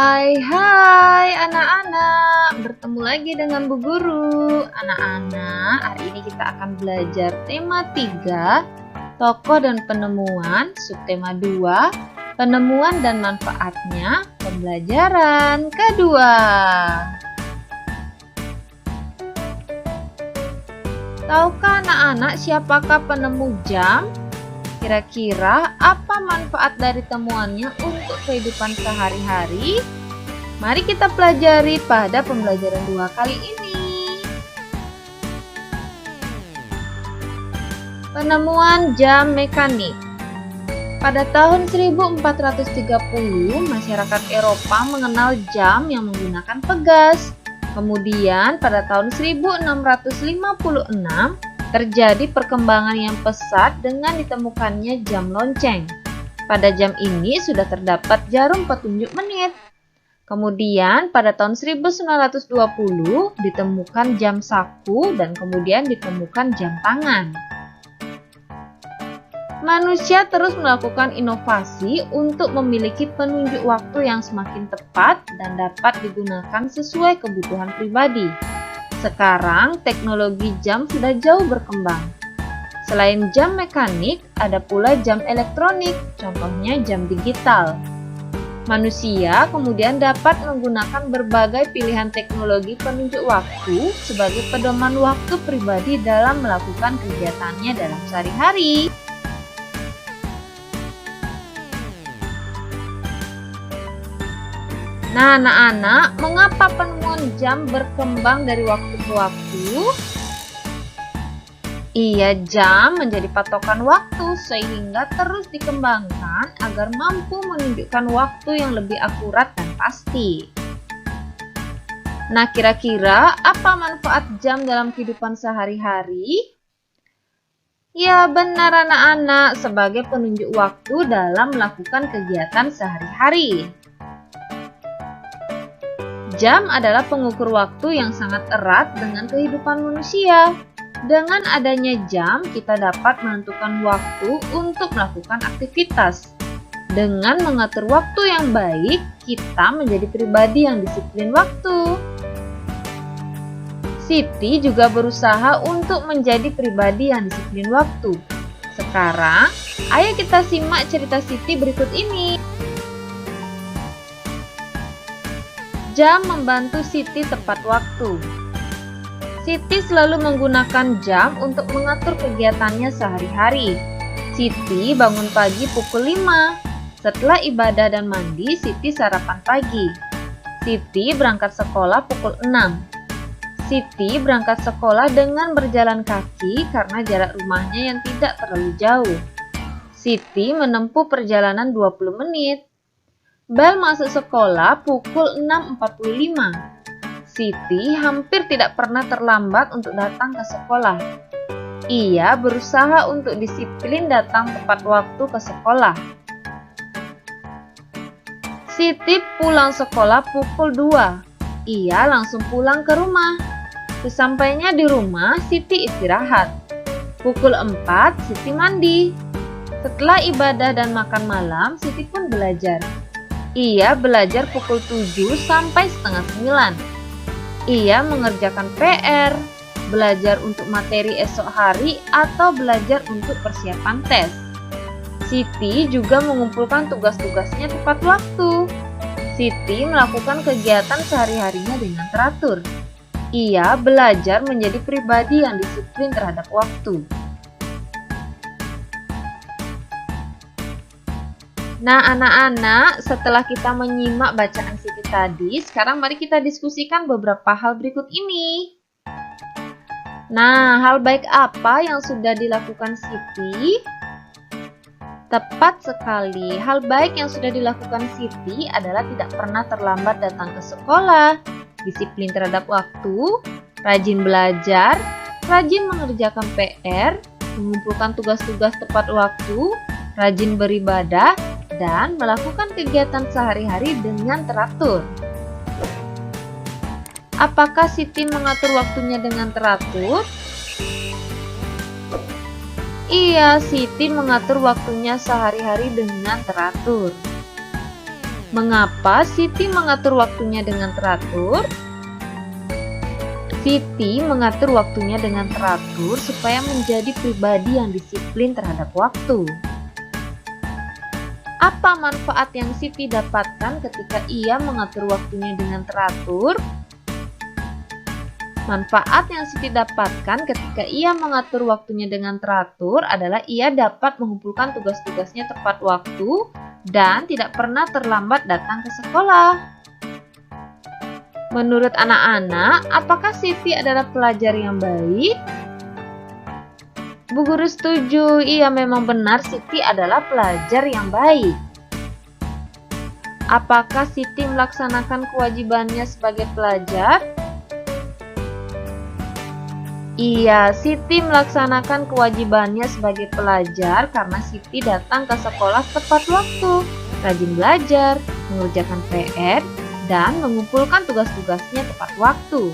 Hai anak-anak, bertemu lagi dengan Bu Guru. Anak-anak, hari ini kita akan belajar tema 3, tokoh dan penemuan, subtema 2, penemuan dan manfaatnya, pembelajaran kedua. Tahukah anak-anak siapakah penemu jam? Kira-kira apa manfaat dari temuannya untuk kehidupan sehari-hari? Mari kita pelajari pada pembelajaran 2 kali ini. Penemuan jam mekanik. Pada tahun 1430, masyarakat Eropa mengenal jam yang menggunakan pegas. Kemudian pada tahun 1656, terjadi perkembangan yang pesat dengan ditemukannya jam lonceng. Pada jam ini sudah terdapat jarum petunjuk menit. Kemudian pada tahun 1920 ditemukan jam saku dan kemudian ditemukan jam tangan. Manusia terus melakukan inovasi untuk memiliki penunjuk waktu yang semakin tepat dan dapat digunakan sesuai kebutuhan pribadi. Sekarang, teknologi jam sudah jauh berkembang. Selain jam mekanik, ada pula jam elektronik, contohnya jam digital. Manusia kemudian dapat menggunakan berbagai pilihan teknologi penunjuk waktu sebagai pedoman waktu pribadi dalam melakukan kegiatannya dalam sehari-hari. Nah, anak-anak, mengapa penemuan jam berkembang dari waktu ke waktu? Iya, jam menjadi patokan waktu sehingga terus dikembangkan agar mampu menunjukkan waktu yang lebih akurat dan pasti. Nah, kira-kira apa manfaat jam dalam kehidupan sehari-hari? Ya, benar anak-anak, sebagai penunjuk waktu dalam melakukan kegiatan sehari-hari. Jam adalah pengukur waktu yang sangat erat dengan kehidupan manusia. Dengan adanya jam, kita dapat menentukan waktu untuk melakukan aktivitas. Dengan mengatur waktu yang baik, kita menjadi pribadi yang disiplin waktu. Siti juga berusaha untuk menjadi pribadi yang disiplin waktu. Sekarang, ayo kita simak cerita Siti berikut ini. Jam membantu Siti tepat waktu. Siti selalu menggunakan jam untuk mengatur kegiatannya sehari-hari. Siti bangun pagi pukul 5. Setelah ibadah dan mandi, Siti sarapan pagi. Siti berangkat sekolah pukul 6. Siti berangkat sekolah dengan berjalan kaki karena jarak rumahnya yang tidak terlalu jauh. Siti menempuh perjalanan 20 menit. Bel masuk sekolah pukul 6.45. Siti hampir tidak pernah terlambat untuk datang ke sekolah. Ia berusaha untuk disiplin datang tepat waktu ke sekolah. Siti pulang sekolah pukul 2. Ia langsung pulang ke rumah. Sesampainya di rumah, Siti istirahat. Pukul 4, Siti mandi. Setelah ibadah dan makan malam, Siti pun belajar. Ia belajar pukul 7 sampai setengah 9. Ia mengerjakan PR, belajar untuk materi esok hari atau belajar untuk persiapan tes. Siti juga mengumpulkan tugas-tugasnya tepat waktu. Siti melakukan kegiatan sehari-harinya dengan teratur. Ia belajar menjadi pribadi yang disiplin terhadap waktu. Nah, anak-anak, setelah kita menyimak bacaan Siti tadi, sekarang mari kita diskusikan beberapa hal berikut ini. Nah, hal baik apa yang sudah dilakukan Siti? Tepat sekali, hal baik yang sudah dilakukan Siti adalah tidak pernah terlambat datang ke sekolah, disiplin terhadap waktu, rajin belajar, rajin mengerjakan PR, mengumpulkan tugas-tugas tepat waktu, rajin beribadah, dan melakukan kegiatan sehari-hari dengan teratur. Apakah Siti mengatur waktunya dengan teratur? Iya, Siti mengatur waktunya sehari-hari dengan teratur. Mengapa Siti mengatur waktunya dengan teratur? Siti mengatur waktunya dengan teratur supaya menjadi pribadi yang disiplin terhadap waktu. Apa manfaat yang Siti dapatkan ketika ia mengatur waktunya dengan teratur? Manfaat yang Siti dapatkan ketika ia mengatur waktunya dengan teratur adalah ia dapat mengumpulkan tugas-tugasnya tepat waktu dan tidak pernah terlambat datang ke sekolah. Menurut anak-anak, apakah Siti adalah pelajar yang baik? Bu Guru setuju, iya memang benar Siti adalah pelajar yang baik. Apakah Siti melaksanakan kewajibannya sebagai pelajar? Iya, Siti melaksanakan kewajibannya sebagai pelajar karena Siti datang ke sekolah tepat waktu, rajin belajar, mengerjakan PR, dan mengumpulkan tugas-tugasnya tepat waktu.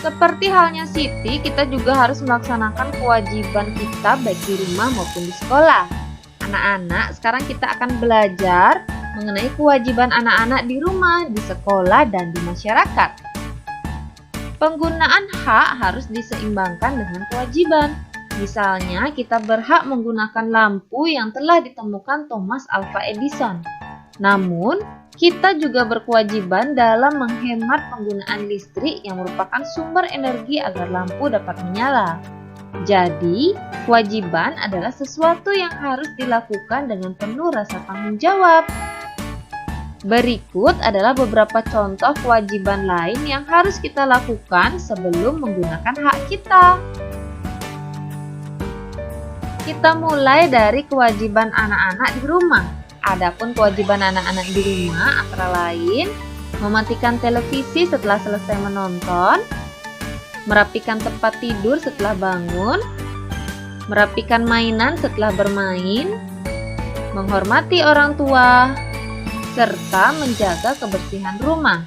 Seperti halnya Siti, kita juga harus melaksanakan kewajiban kita baik di rumah maupun di sekolah. Anak-anak, sekarang kita akan belajar mengenai kewajiban anak-anak di rumah, di sekolah, dan di masyarakat. Penggunaan hak harus diseimbangkan dengan kewajiban. Misalnya, kita berhak menggunakan lampu yang telah ditemukan Thomas Alva Edison. Namun, kita juga berkewajiban dalam menghemat penggunaan listrik yang merupakan sumber energi agar lampu dapat menyala. Jadi, kewajiban adalah sesuatu yang harus dilakukan dengan penuh rasa tanggung jawab. Berikut adalah beberapa contoh kewajiban lain yang harus kita lakukan sebelum menggunakan hak kita. Kita mulai dari kewajiban anak-anak di rumah. Adapun kewajiban anak-anak di rumah antara lain mematikan televisi setelah selesai menonton, merapikan tempat tidur setelah bangun, merapikan mainan setelah bermain, menghormati orang tua, serta menjaga kebersihan rumah.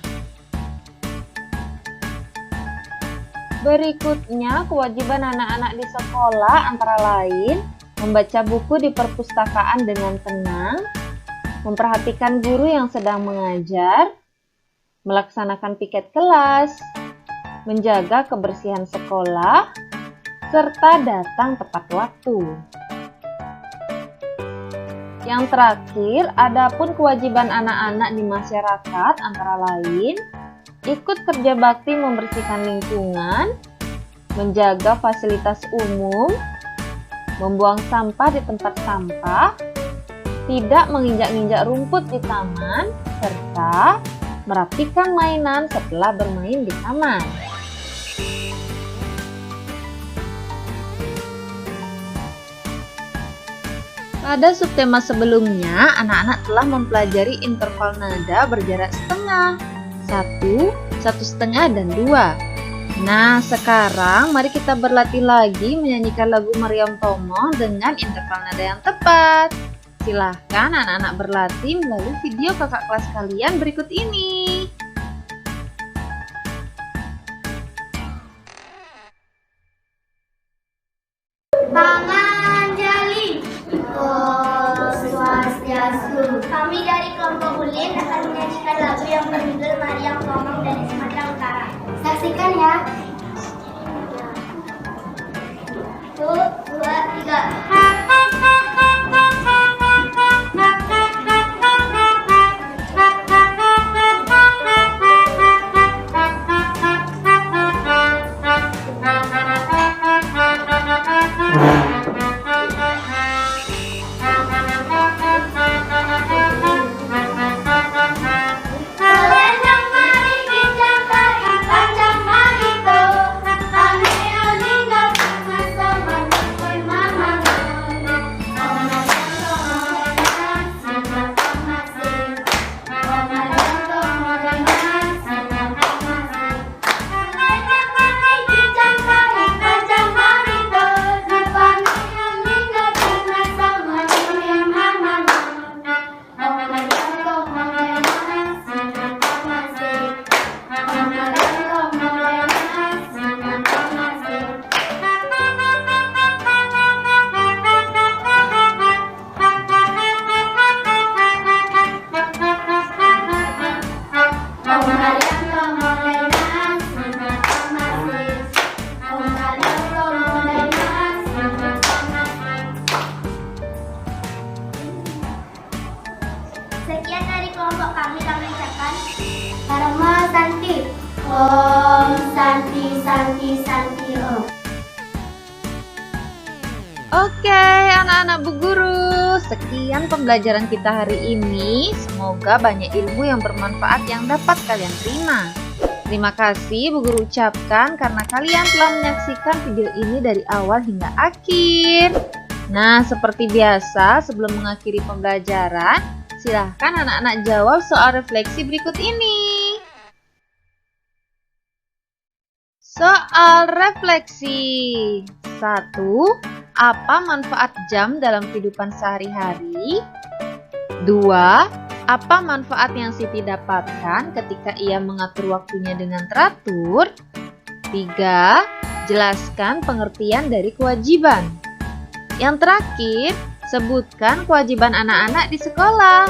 Berikutnya, kewajiban anak-anak di sekolah antara lain membaca buku di perpustakaan dengan tenang, memperhatikan guru yang sedang mengajar, melaksanakan piket kelas, menjaga kebersihan sekolah, serta datang tepat waktu. Yang terakhir, adapun kewajiban anak-anak di masyarakat antara lain ikut kerja bakti membersihkan lingkungan, menjaga fasilitas umum, membuang sampah di tempat sampah, tidak menginjak-injak rumput di taman, serta merapikan mainan setelah bermain di taman. Pada subtema sebelumnya, anak-anak telah mempelajari interval nada berjarak setengah, 1, 1,5, dan 2. Nah, sekarang mari kita berlatih lagi menyanyikan lagu Maryam Tomoh dengan interval nada yang tepat. Silahkan anak-anak berlatih melalui video kakak kelas kalian berikut ini. Panganjali. Om Swastiastu. Kami dari kelompok Ulin akan menyanyikan lagu yang berjudul Maryam Tomoh dari Sumatera Utara. Saksikan ya. 1, 2, 3. Sekian dari kelompok kami ucapkan Karma Santi. Om Santi Santi Santi Om. Oke, anak-anak Bu Guru, sekian pembelajaran kita hari ini. Semoga banyak ilmu yang bermanfaat yang dapat kalian terima. Terima kasih Bu Guru ucapkan karena kalian telah menyaksikan video ini dari awal hingga akhir. Nah, seperti biasa, sebelum mengakhiri pembelajaran, silahkan anak-anak jawab soal refleksi berikut ini. Soal refleksi. 1. Apa manfaat jam dalam kehidupan sehari-hari? 2. Apa manfaat yang Siti dapatkan ketika ia mengatur waktunya dengan teratur? 3. Jelaskan pengertian dari kewajiban. Yang terakhir, sebutkan kewajiban anak-anak di sekolah.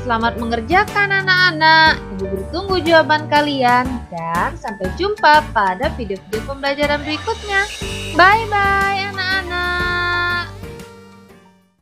Selamat mengerjakan anak-anak. Ibu Guru tunggu jawaban kalian dan sampai jumpa pada video-video pembelajaran berikutnya. Bye-bye